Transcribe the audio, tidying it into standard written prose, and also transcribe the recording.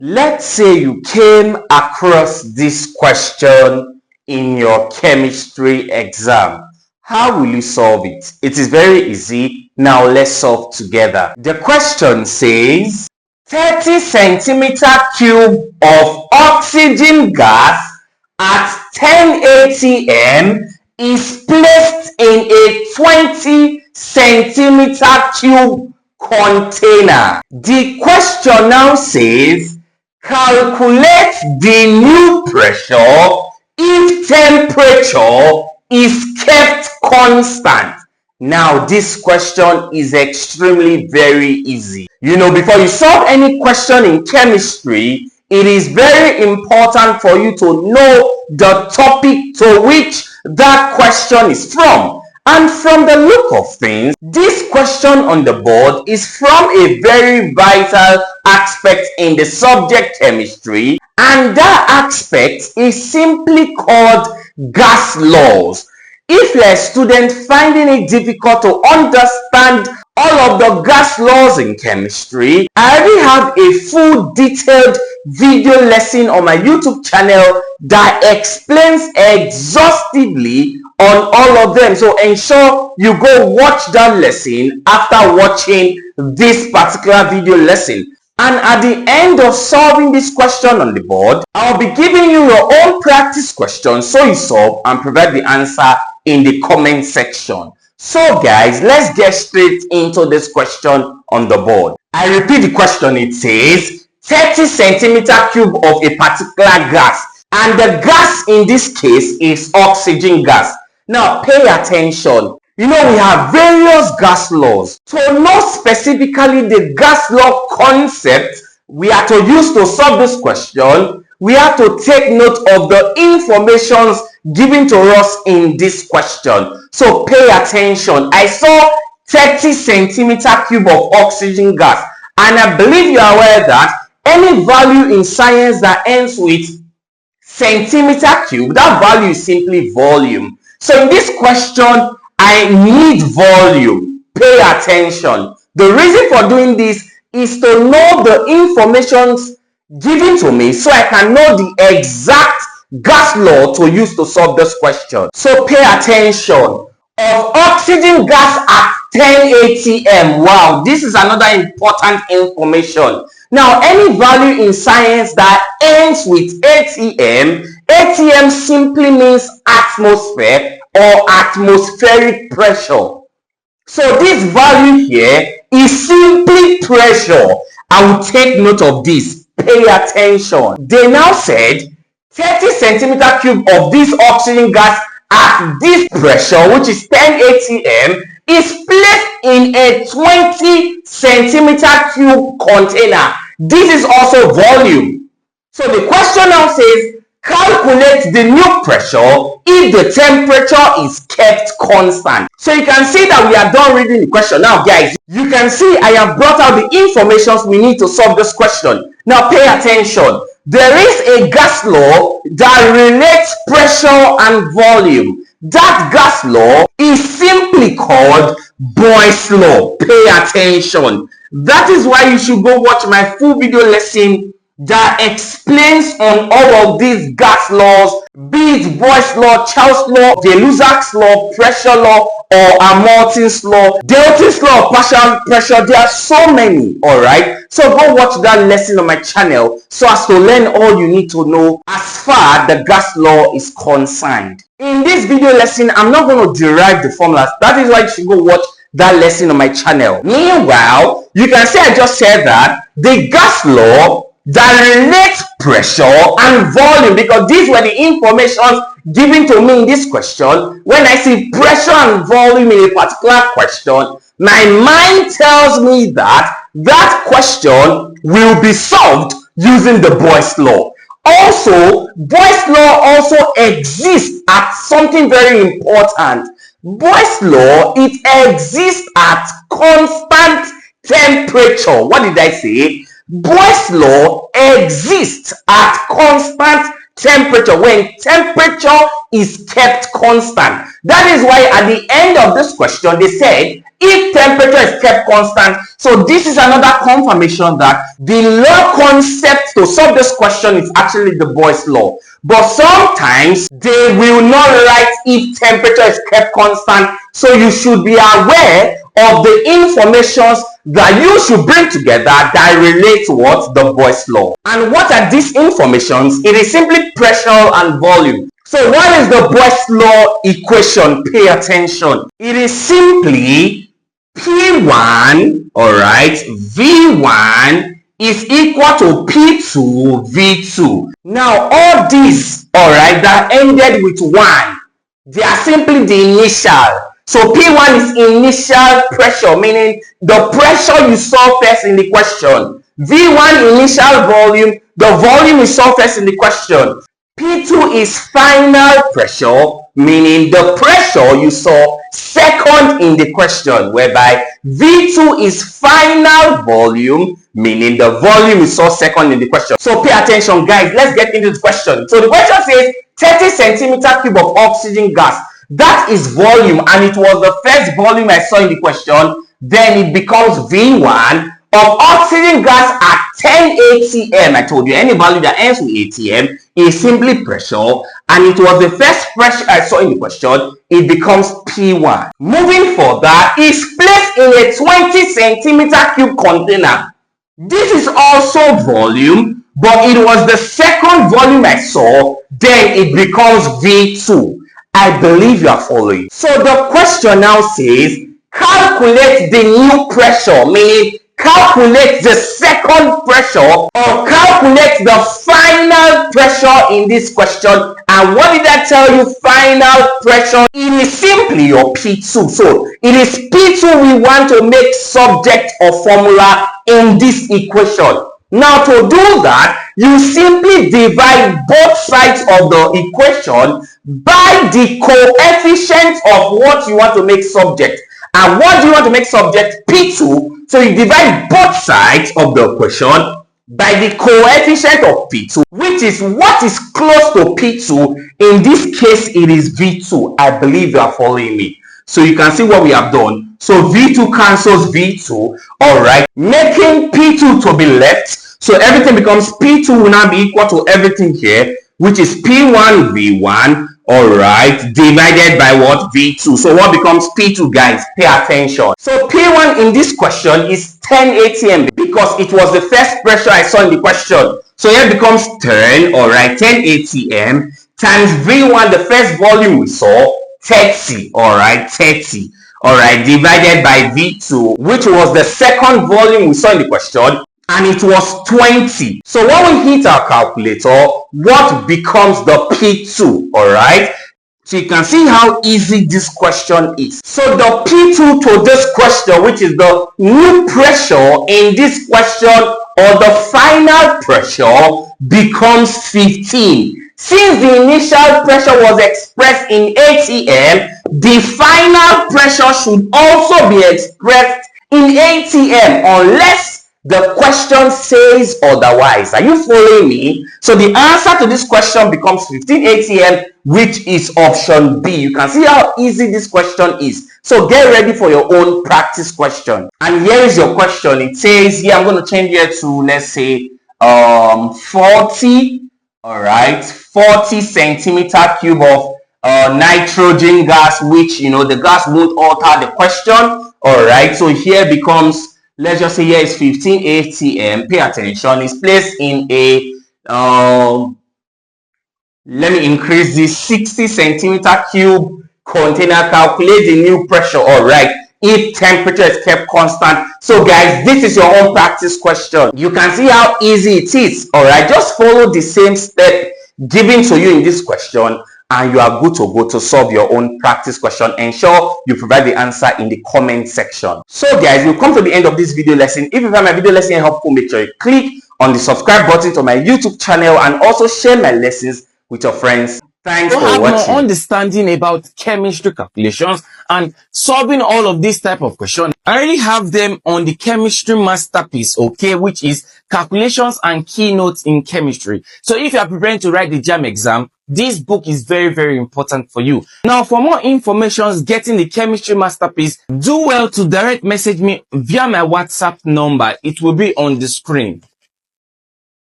Let's say you came across this question in your chemistry exam. How will you solve it? It is very easy. Now let's solve together. The question says 30 centimeter cube of oxygen gas at 10 atm is placed in a 20 centimeter cube container. The question now says calculate the new pressure if temperature is kept constant. Now this question is extremely very easy. Before you solve any question in chemistry, it is very important for you to know the topic to which that question is from. And from the look of things, this question on the board is from a very vital aspect in the subject chemistry, and that aspect is simply called gas laws. If you're a student finding it difficult to understand all of the gas laws in chemistry, I already have a full detailed video lesson on my YouTube channel that explains exhaustively on all of them. So ensure you go watch that lesson after watching this particular video lesson. And at the end of solving this question on the board, I'll be giving you your own practice question so you solve and provide the answer in the comment section. So guys, let's get straight into this question on the board. I repeat the question. It says 30 centimeter cube of a particular gas, and the gas in this case is oxygen gas. Now pay attention. We have various gas laws. To know specifically the gas law concept we are to use to solve this question, we have to take note of the informations given to us in this question. So pay attention. I saw 30 centimeter cube of oxygen gas, and I believe you are aware that any value in science that ends with centimeter cube, that value is simply volume. So in this question, I need volume. Pay attention. The reason for doing this is to know the information given to me so I can know the exact gas law to use to solve this question. So pay attention. Of oxygen gas at 10 atm. Wow, this is another important information. Now, any value in science that ends with atm, atm simply means atmosphere or atmospheric pressure. So this value here is simply pressure. I will take note of this. Pay attention. They now said 30 centimeter cube of this oxygen gas at this pressure, which is 10 atm, is placed in a 20 centimeter cube container. This is also volume. So the question now says calculate the new pressure if the temperature is kept constant. So you can see that we are done reading the question. Now guys, you can see I have brought out the information we need to solve this question. Now pay attention. There is a gas law that relates pressure and volume. That gas law is simply called Boyle's law. Pay attention. That is why you should go watch my full video lesson that explains on all of these gas laws, be it Boyle's law, Charles' law, De-Lussac's law, pressure law, or Hamilton's law, Dalton's law of partial pressure. There are so many. All right, so go watch that lesson on my channel so as to learn all you need to know as far the gas law is concerned. In this video lesson, I'm not going to derive the formulas. That is why you should go watch that lesson on my channel. Meanwhile, you can say I just said that the gas law that relates pressure and volume, because these were the information given to me in this question. When I see pressure and volume in a particular question, my mind tells me that that question will be solved using the Boyle's law. Also, Boyle's law also exists at something very important. Boyle's law, it exists at constant temperature. What did I say? Boyle's law exists at constant temperature, when temperature is kept constant. That is why at the end of this question, they said if temperature is kept constant. So this is another confirmation that the law concept to solve this question is actually the Boyle's law. But sometimes they will not write if temperature is kept constant. So you should be aware of the informations that you should bring together that relate to what? The Boyle's law. And what are these informations? It is simply pressure and volume. So what is the Boyle's law equation? Pay attention. It is simply P1, all right, V1 is equal to P2 V2. Now all these, all right, that ended with 1, they are simply the initial. So P1 is initial pressure, meaning the pressure you saw first in the question. V1 initial volume, the volume you saw first in the question. P2 is final pressure, meaning the pressure you saw second in the question, whereby V2 is final volume, meaning the volume you saw second in the question. So pay attention, guys. Let's get into the question. So the question says 30 centimeter cube of oxygen gas. That is volume, and it was the first volume I saw in the question. Then it becomes V1 of oxygen gas at 10 atm. I told you any value that ends with atm is simply pressure, and it was the first pressure I saw in the question. It becomes P1. Moving further, is placed in a 20 centimeter cube container. This is also volume, but it was the second volume I saw. Then it becomes V2. I believe you are following. So the question now says, calculate the new pressure, meaning calculate the second pressure or calculate the final pressure in this question. And what did I tell you? Final pressure, it is simply your P2. So it is P2 we want to make subject of formula in this equation. Now to do that, you simply divide both sides of the equation by the coefficient of what you want to make subject. And what do you want to make subject? P2. So you divide both sides of the equation by the coefficient of P2, which is what is close to P2. In this case, it is V2. I believe you are following me. So you can see what we have done. So V2 cancels V2, all right, making P2 to be left. So everything becomes P2 will now be equal to everything here, which is P1 V1, all right, divided by what? V2. So what becomes P2, guys? Pay attention. So P1 in this question is 10 atm because it was the first pressure I saw in the question. So here becomes 10, all right, 10 atm times V1, the first volume we saw, 30, all right, 30, all right, divided by V2, which was the second volume we saw in the question, and it was 20. So when we hit our calculator, what becomes the P2, all right? So you can see how easy this question is. So the P2 to this question, which is the new pressure in this question, or the final pressure, becomes 15. Since the initial pressure was expressed in atm, the final pressure should also be expressed in atm unless the question says otherwise. Are you following me? So the answer to this question becomes 15 atm, which is option B. You can see how easy this question is. So get ready for your own practice question. And here is your question. It says here, I'm going to change here to, let's say, 40, all right, 40 centimeter cube of nitrogen gas, which, you know, the gas won't alter the question. All right, so here becomes, let's just say here is 15 atm. Pay attention. It's placed in a let me increase this 60 centimeter cube container. Calculate the new pressure, all right, if temperature is kept constant. So guys, this is your own practice question. You can see how easy it is, all right. Just follow the same step given to you in this question, and you are good to go to solve your own practice question. Ensure you provide the answer in the comment section. So guys, we've come to the end of this video lesson. If you find my video lesson helpful, make sure you click on the subscribe button to my YouTube channel and also share my lessons with your friends. Thanks for watching. Have more understanding about chemistry calculations and solving all of these type of questions. I already have them on the chemistry masterpiece, okay, which is calculations and keynotes in chemistry. So if you are preparing to write the JAM exam, this book is very, very important for you. Now, for more information getting the chemistry masterpiece, do well to direct message me via my WhatsApp number. It will be on the screen.